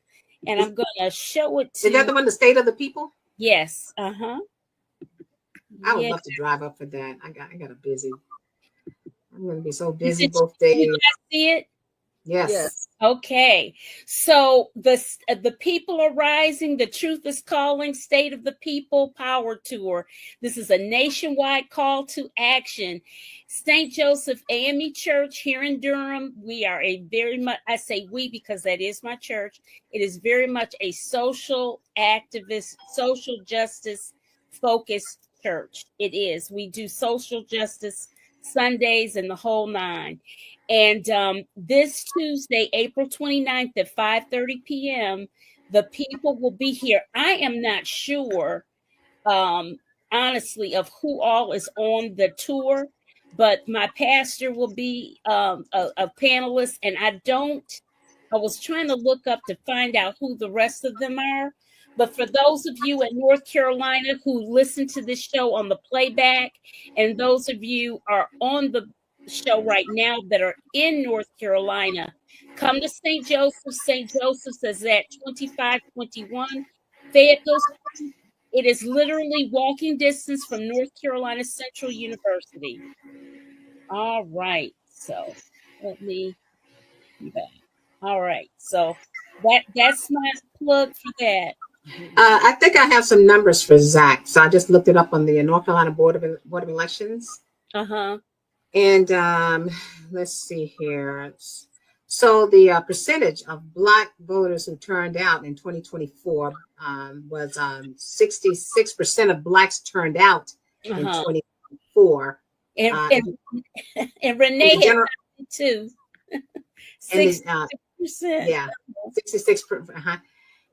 and I'm going to show it to. Is that the one, the State of the People? Yes. I would love to drive up for that. I got a busy. I'm going to be so busy both days. You guys see it? Yes. Okay. So the people are rising. The truth is calling. State of the People Power Tour. This is a nationwide call to action. St. Joseph AME Church here in Durham. We are a very much, I say we because that is my church. It is very much a social activist, social justice focused church. It is. We do social justice Sundays and the whole nine. And this Tuesday, April 29th at 5:30 p.m., the people will be here. I am not sure, honestly, of who all is on the tour, but my pastor will be a panelist. And I was trying to look up to find out who the rest of them are. But for those of you in North Carolina who listen to this show on the playback, and those of you are on the show right now that are in North Carolina, come to St. Joseph. St. Joseph's is at 2521 Fayetteville Street. It is literally walking distance from North Carolina Central University. All right. So let me be back. All right. So that's my plug for that. I think I have some numbers for Zach. So I just looked it up on the North Carolina Board of Elections. And let's see here. So the percentage of Black voters who turned out in 2024 was 66% of Blacks turned out in 2024. And Renee had too. 66%. Yeah, 66%.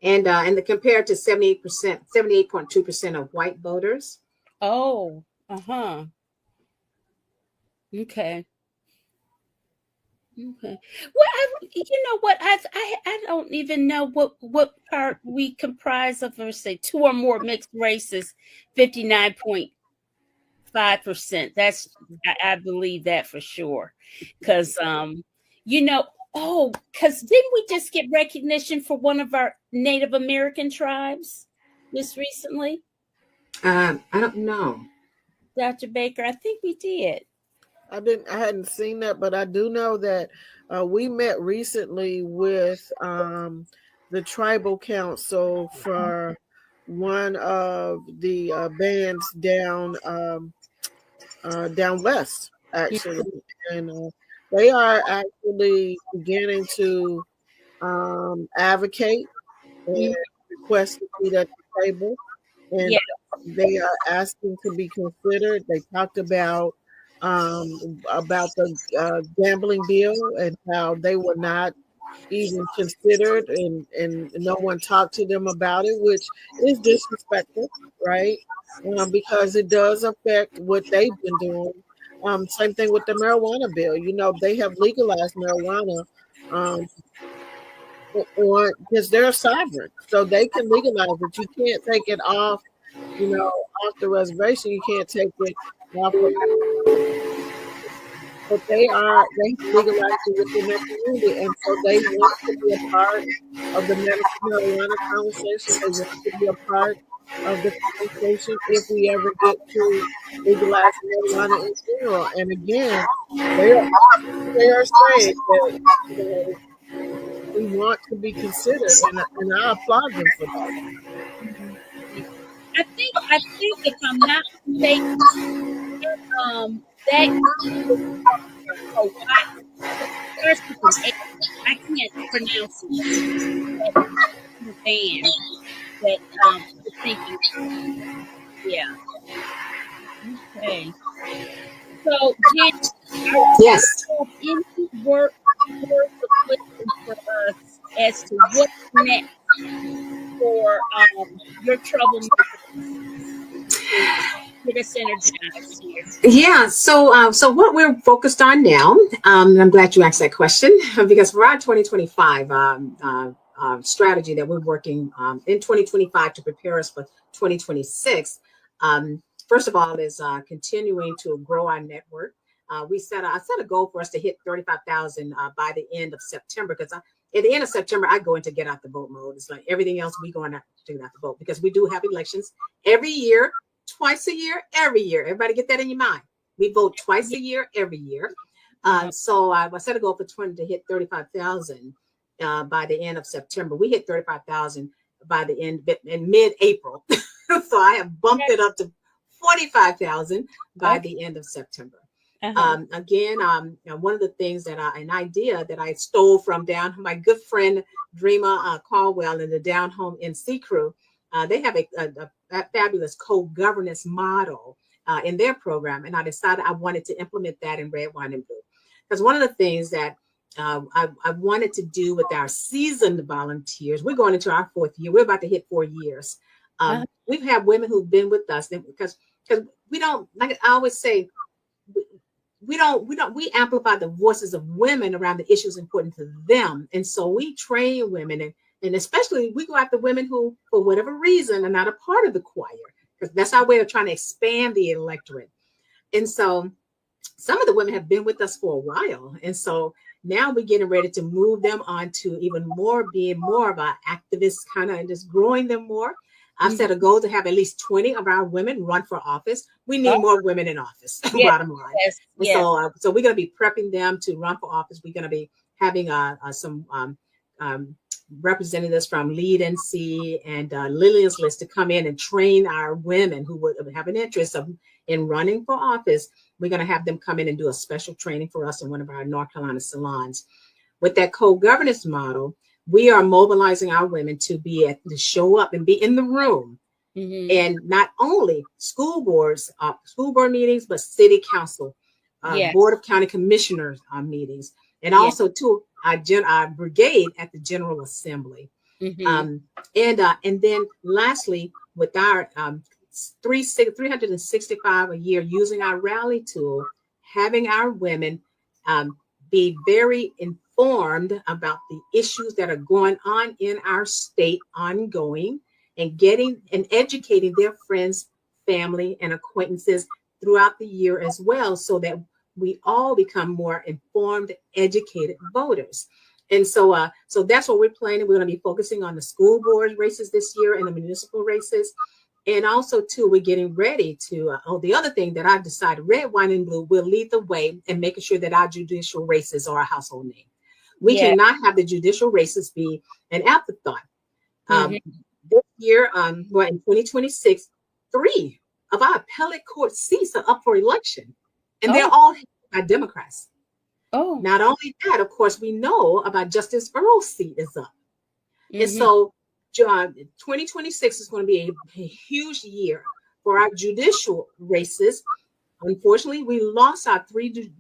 And the compared to 78.2% of white voters. Oh, Okay. Well, you know what? I don't even know what part we comprise of. Or say 2 or more mixed races, 59.5%. That's I believe that for sure, because because didn't we just get recognition for one of our Native American tribes just recently? I don't know, Dr. Baker. I think we did. I hadn't seen that, but I do know that we met recently with the tribal council for one of the bands down west, actually, and they are actually beginning to advocate and request a seat at the table, and they are asking to be considered. They talked about the gambling bill and how they were not even considered, and no one talked to them about it, which is disrespectful, right? Because it does affect what they've been doing. Same thing with the marijuana bill. You know, they have legalized marijuana because they're sovereign, so they can legalize it. You can't take it off, off the reservation. You can't take it off of, but they legalized it within their community, and so they want to be a part of the medical marijuana conversation. They want to be a part of the conversation if we ever get to legalize marijuana in general. And again, they are saying that we want to be considered, and I applaud them for that. I think if I'm not mistaken, that I can't pronounce it. Band that you're thinking. Yeah. Okay. So, Jan, yes, any work for us as to what's next for your troublemakers? Get us energized here. Yeah. So what we're focused on now, I'm glad you asked that question because for our 2025 strategy that we're working in 2025 to prepare us for 2026. First of all, is continuing to grow our network. I set a goal for us to hit 35,000 by the end of September, because at the end of September, I go into get out the vote mode. It's like everything else, we going to get out the vote, because we do have elections every year, twice a year, every year. Everybody get that in your mind. We vote twice a year, every year. So I set a goal for 20 to hit 35,000 by the end of September. We hit 35,000 by the end in mid-April. So I have bumped it up to 45,000 by the end of September. Again, one of the things that an idea that I stole from my good friend Dreama Caldwell and the Down Home NC crew, they have a fabulous co-governance model in their program, and I decided I wanted to implement that in Red, Wine, and Blue, because one of the things that I wanted to do with our seasoned volunteers, we're going into our 4th year. We're about to hit 4 years. We've had women who've been with us because we don't, like I always say, we amplify the voices of women around the issues important to them. And so we train women, and especially we go after women who, for whatever reason, are not a part of the choir, because that's our way of trying to expand the electorate. And so some of the women have been with us for a while. And so now we're getting ready to move them on to even more, being more of an activist, kind of just growing them more. I've set a goal to have at least 20 of our women run for office. We need more women in office, bottom line. So we're going to be prepping them to run for office. We're going to be having some representatives from Lead NC and Lillian's List to come in and train our women who would have an interest in running for office. We're going to have them come in and do a special training for us in one of our North Carolina salons. With that co-governance model, we are mobilizing our women to show up and be in the room, and not only school board meetings, but city council, board of county commissioners meetings, and also to our brigade at the General Assembly. And then lastly, with our 365 a year, using our rally tool, having our women be very informed about the issues that are going on in our state ongoing, and getting and educating their friends, family, and acquaintances throughout the year as well, so that we all become more informed, educated voters. And so that's what we're planning. We're going to be focusing on the school board races this year and the municipal races. And also, too, we're getting ready to, the other thing that I've decided, Red, Wine, and Blue will lead the way in making sure that our judicial races are a household name. We cannot have the judicial races be an afterthought. This year, in 2026, 3 of our appellate court seats are up for election, and they're all held by Democrats. Not only that, of course, we know about Justice Earl's seat is up. And so 2026 is going to be a huge year for our judicial races. Unfortunately, we lost our three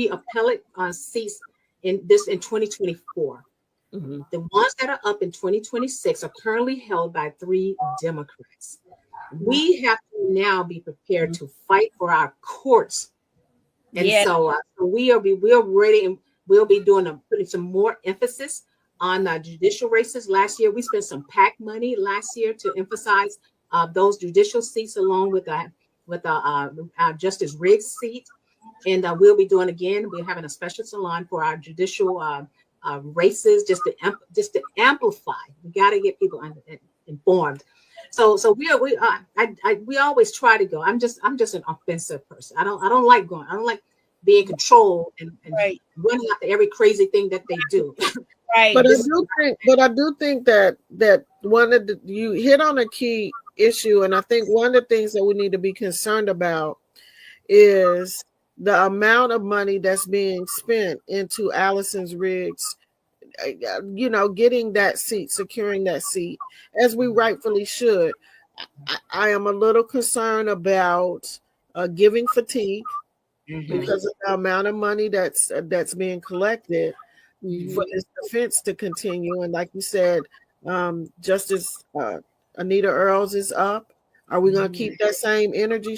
appellate seats in 2024. The ones that are up in 2026 are currently held by 3 Democrats. We have to now be prepared to fight for our courts. And so we're ready, and we'll be putting some more emphasis on judicial races. Last year, we spent some PAC money last year to emphasize those judicial seats, along with our Justice Riggs seat. And we'll be doing again. We're having a special salon for our judicial races, just to amplify. We got to get people informed. So we always try to go. I'm just an offensive person. I don't like going. I don't like being controlled and running after every crazy thing that they do. But I do think that one of you hit on a key issue, and I think one of the things that we need to be concerned about is the amount of money that's being spent into Allison's Riggs, getting that seat, securing that seat, as we rightfully should. I am a little concerned about giving fatigue because of the amount of money that's being collected for this defense to continue. And like you said, Justice Anita Earls is up. Are we going to keep that same energy?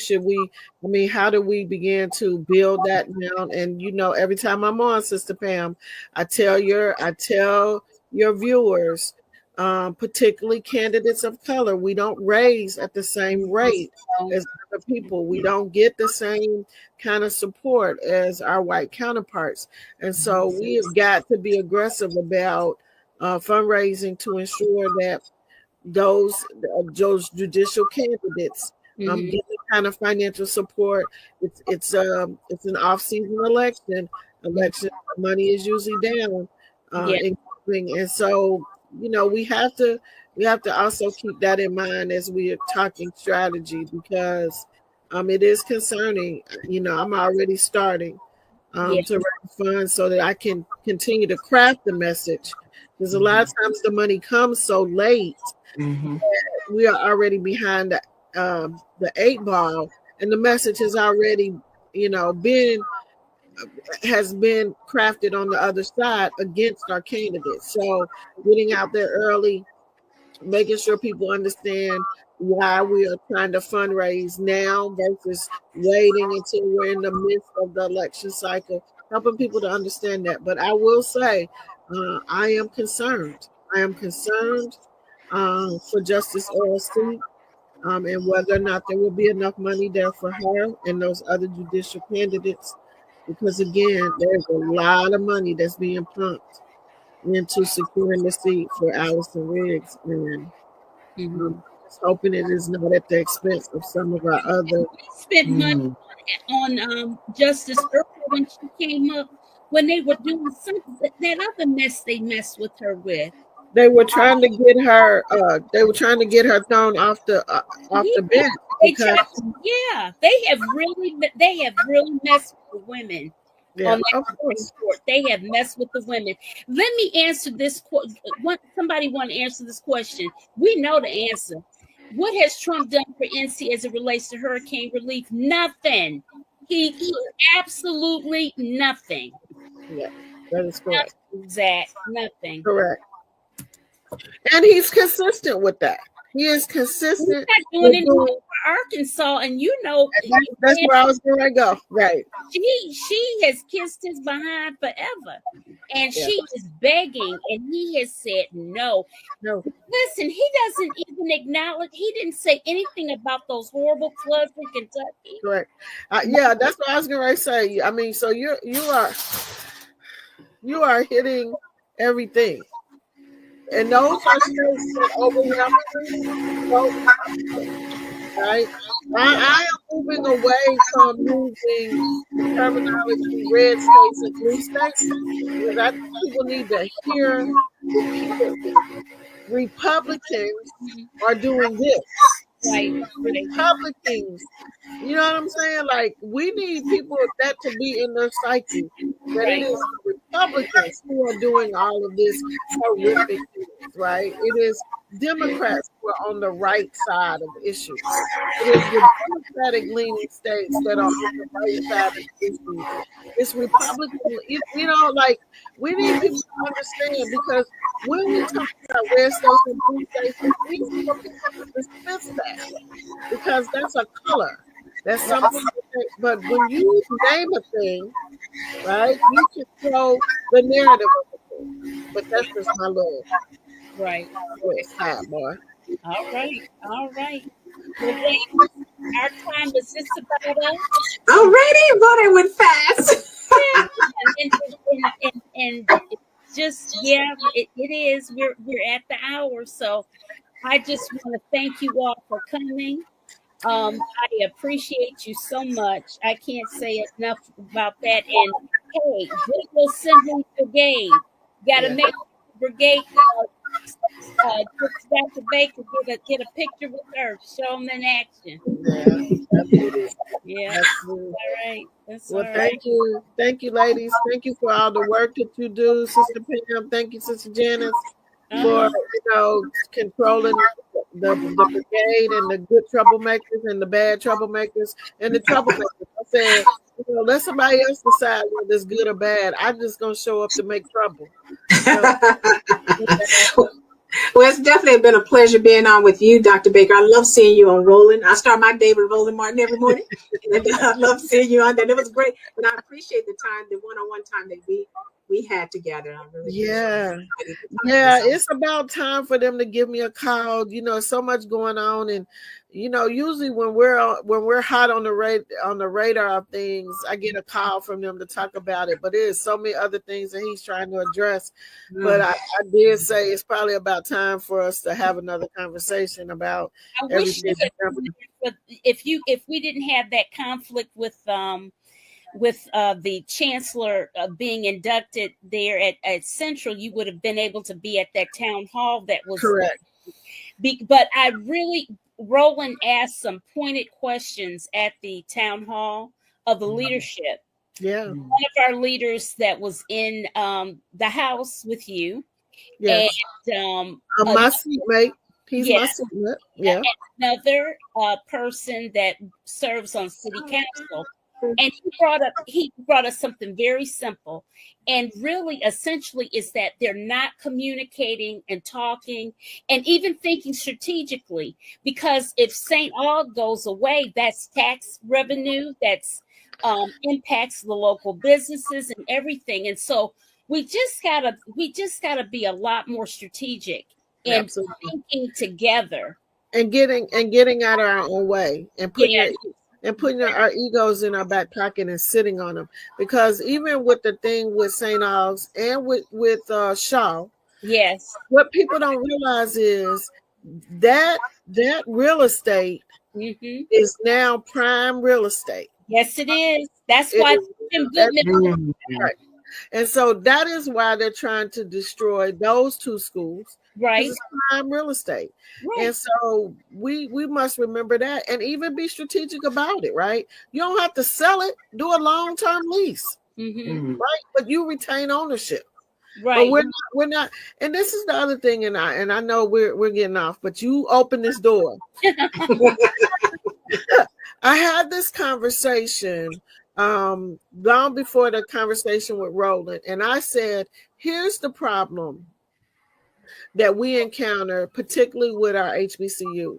How do we begin to build that now? And every time I'm on, Sister Pam, I tell your viewers, particularly candidates of color. We don't raise at the same rate as other people. We don't get the same kind of support as our white counterparts. And so we have got to be aggressive about fundraising to ensure that those judicial candidates get the kind of financial support. It's an off-season election. Money is usually down, and so we have to also keep that in mind as we are talking strategy, because it is concerning. I'm already starting to raise funds so that I can continue to craft the message, because a lot of times the money comes so late. We are already behind the 8 ball, and the message has already has been crafted on the other side against our candidates. So getting out there early, making sure people understand why we are trying to fundraise now versus waiting until we're in the midst of the election cycle, helping people to understand that. But I will say, I am concerned. For Justice OLC, and whether or not there will be enough money there for her and those other judicial candidates. Because again, there's a lot of money that's being pumped into securing the seat for Allison Riggs, and just hoping it is not at the expense of some of our other. Spent money on Justice Earl when she came up, when they were doing that other mess they messed with her with. They were trying to get her. They were trying to get her thrown off the bench. They have really messed with the women. Yeah, on that court. They have messed with the women. Let me answer this. Somebody want to answer this question? We know the answer. What has Trump done for NC as it relates to hurricane relief? Nothing. He absolutely nothing. Yeah, that is correct. Nothing. Correct. And he's consistent with that. He is consistent. He's not doing anything for Arkansas, and that's where I was going to go. Right. She has kissed his behind forever, and she is begging, and he has said no. Listen, he doesn't even acknowledge. He didn't say anything about those horrible floods in Kentucky. Correct. Yeah, that's what I was going to say. I mean, so you are hitting everything. And those are states that overwhelmingly right? I am moving away from using the terminology red states and blue states, because I think people need to hear repeatedly. Republicans are doing this. Right. Republicans, you know what I'm saying? Like, we need people that to be in their psyche, that it is Republicans who are doing all of this horrific things, right? It is Democrats who are on the right side of issues. It is the Democratic leaning states that are on the right side of issues. It's Republican, like, we need people to understand, because when we talk about red states and blue states, we need people to dismiss that, because that's a color. That's something. But when you name a thing, right, you can throw the narrative of the thing. But that's just my little sidebar. All right. Well, our time is just about up. Already, but it went fast. and just it is. We're at the hour, so I just want to thank you all for coming. I appreciate you so much. I can't say enough about that. And hey, Goodwill Assembly Brigade, got to make the brigade. Dr. Baker, get a picture with her. Show them in action. Yeah. All right. Thank you, ladies. Thank you for all the work that you do, Sister Pam. Thank you, Sister Janice, for controlling the brigade and the good troublemakers and the bad troublemakers and the troublemakers. I said, let somebody else decide whether it's good or bad. I'm just gonna show up to make trouble. Well, it's definitely been a pleasure being on with you, Dr. Baker. I love seeing you on Rolling. I start my day with Rolling Martin every morning. And I love seeing you on there. It was great. But I appreciate the time, the one-on-one time that we we had together. I really Yeah. appreciate it. Yeah, it's about time for them to give me a call. You know, so much going on, and you know, usually when we're hot on the radar of things, I get a call from them to talk about it. But there's so many other things that he's trying to address. But I did say it's probably about time for us to have another conversation about I wish everything. if we didn't have that conflict with the chancellor being inducted there at Central, you would have been able to be at that town hall that was correct. But Roland asked some pointed questions at the town hall of the leadership. Yeah. One of our leaders that was in the house with you. Yes. And my seatmate. He's my seatmate. Yeah. Another person that serves on city council. And he brought us something very simple, and really essentially is that they're not communicating and talking and even thinking strategically, because if St. Aug goes away, that's tax revenue, that's impacts the local businesses and everything. And so we just gotta be a lot more strategic in thinking together and getting out of our own way and putting our egos in our back pocket and sitting on them. Because even with the thing with St. Aug's and with Shaw, yes, what people don't realize is that real estate is now prime real estate. Yes, it is. That's why right. And so that is why they're trying to destroy those two schools. Right. It's prime real estate. Right. And so we must remember that and even be strategic about it, right? You don't have to sell it, do a long-term lease. Right? But you retain ownership. Right. But we're not, and this is the other thing, and I know we're getting off, but you open this door. I had this conversation long before the conversation with Roland, and I said, here's the problem that we encounter, particularly with our HBCUs.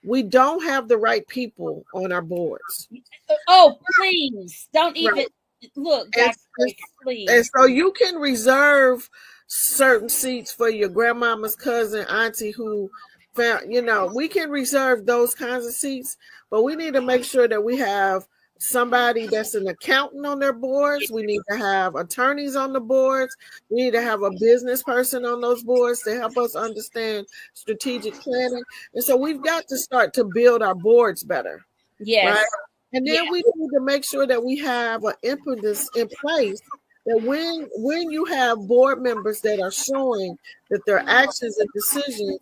We don't have the right people on our boards. Oh, please don't even look. Please. And so you can reserve certain seats for your grandmama's cousin, auntie who found, we can reserve those kinds of seats, but we need to make sure that we have somebody that's an accountant on their boards. We need to have attorneys on the boards. We need to have a business person on those boards to help us understand strategic planning. And so we've got to start to build our boards better. Yes. Right? And then we need to make sure that we have an impetus in place that when you have board members that are showing that their actions and decisions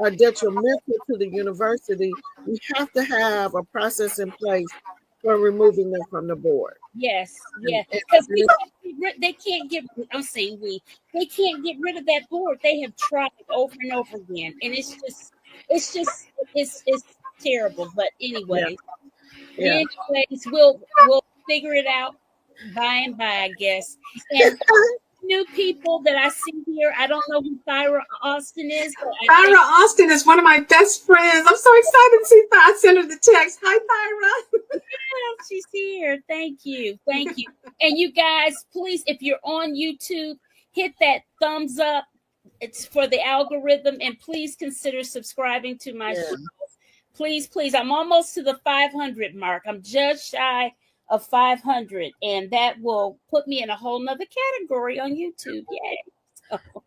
are detrimental to the university, we have to have a process in place for removing them from the board. Yes, because they can't get. I'm saying they can't get rid of that board. They have tried over and over again, and it's terrible. But anyways, we'll figure it out by and by, I guess. And new people that I see here, I don't know who Thyra Austin is. Thyra Austin is one of my best friends. I'm so excited to see Thyra. I sent her the text. Hi, Thyra. Yeah, she's here. Thank you. And you guys, please, if you're on YouTube, hit that thumbs up. It's for the algorithm, and please consider subscribing to my show. Please. I'm almost to the 500 mark. I'm just shy of 500, and that will put me in a whole nother category on YouTube. Yay.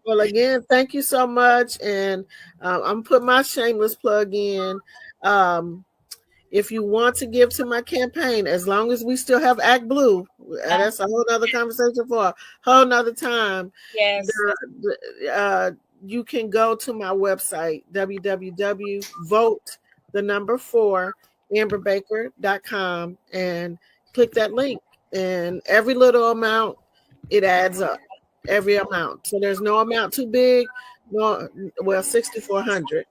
Well, again, thank you so much. And I'm putting my shameless plug in. If you want to give to my campaign, as long as we still have Act Blue, that's a whole nother conversation for a whole nother time. Yes. You can go to my website, www.vote4amberbaker.com, and click that link. And every little amount, it adds up. Every amount. So there's no amount too big. No, well, $6,400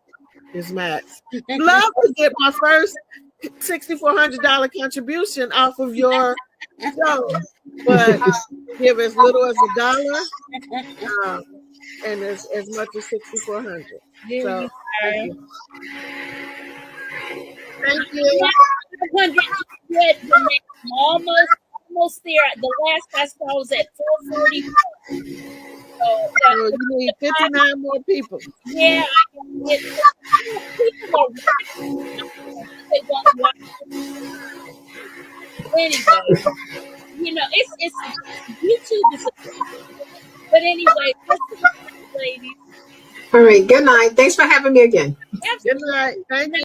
is max. Love to get my first $6,400 contribution off of your show, but give as little as $1 and as much as $6,400. So thank you. I'm almost there. The last I saw was at 444. So So you need 59 more people. yeah, I can get people are they won't watch it anyway. It's YouTube is, but anyway, listen, ladies. All right. Good night. Thanks for having me again. Good night. Thank you.